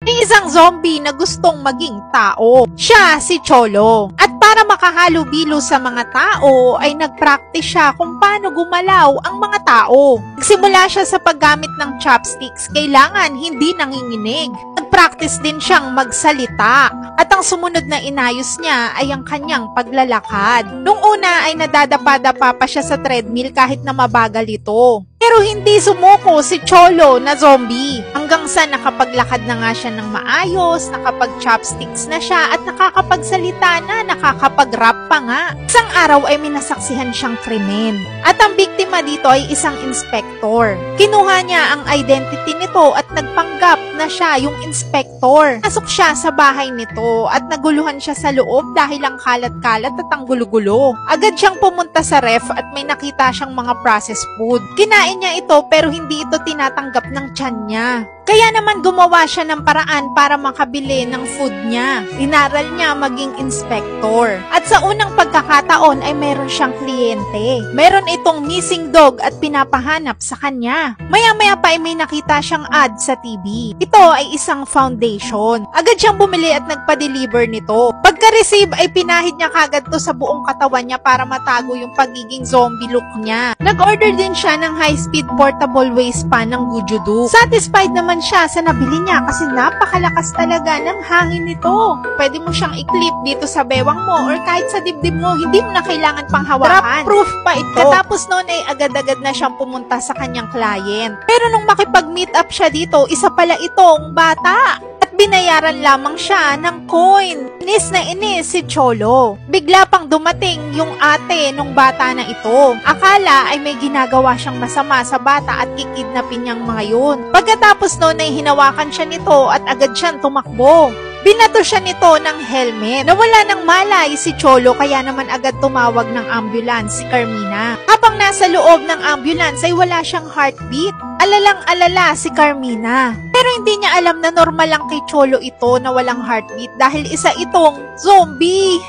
May isang zombie na gustong maging tao. Siya si Cholo. At para makahalubilo sa mga tao, ay nagpractice siya kung paano gumalaw ang mga tao. Nagsimula siya sa paggamit ng chopsticks, kailangan hindi nanginginig. Nagpractice din siyang magsalita. At ang sumunod na inayos niya ay ang kanyang paglalakad. Nung una ay nadadapa-dapa pa siya sa treadmill kahit na mabagal ito. Pero hindi sumuko si Cholo na zombie. Hanggang sa nakapaglakad na nga siya ng maayos, nakapag-chopsticks na siya at nakakapagsalita na, nakakapag-rap pa nga. Isang araw ay minasaksihan siyang krimen. At ang biktima dito ay isang inspektor. Kinuha niya ang identity nito at nagpanggap na siya yung inspektor. Pasok siya sa bahay nito at naguluhan siya sa loob dahil ang kalat-kalat at ang gulo-gulo. Agad siyang pumunta sa ref at may nakita siyang mga processed food. Kinain niya ito pero hindi ito tinatanggap ng tiyan niya. Kaya naman gumawa siya ng paraan para makabili ng food niya. Inaral niya maging inspector. At sa unang pagkakataon ay meron siyang kliyente. Meron itong missing dog at pinapahanap sa kanya. Maya-maya pa ay may nakita siyang ad sa TV. Ito ay isang foundation. Agad siyang bumili at nagpa-deliver nito. Pagka-receive ay pinahid niya kagad to sa buong katawan niya para matago yung pagiging zombie look niya. Nag-order din siya ng high-speed portable waistband ng Gujudu. Satisfied naman siya sa nabili niya kasi napakalakas talaga ng hangin nito. Pwede mo siyang i-clip dito sa bewang mo or kahit sa dibdib mo, hindi mo na kailangan pang hawakan. Drop-proof pa ito. Katapos noon ay agad-agad na siyang pumunta sa kanyang client. Pero nung makipag-meet up siya dito, isa pala itong bata. At binayaran lamang siya ng coin. Inis na inis si Cholo. Bigla pang dumating yung ate nung bata na ito. Akala ay may ginagawa siyang masama sa bata at kikidnapin niyang mga yun. Pagkatapos noon ay hinawakan siya nito at agad siyang tumakbo. Binato siya nito ng helmet. Nawala ng malay si Cholo kaya naman agad tumawag ng ambulance si Carmina. Habang nasa loob ng ambulance ay wala siyang heartbeat. Alalang-alala si Carmina. Pero hindi niya alam na normal lang kay Cholo ito na walang heartbeat dahil isa itong zombie.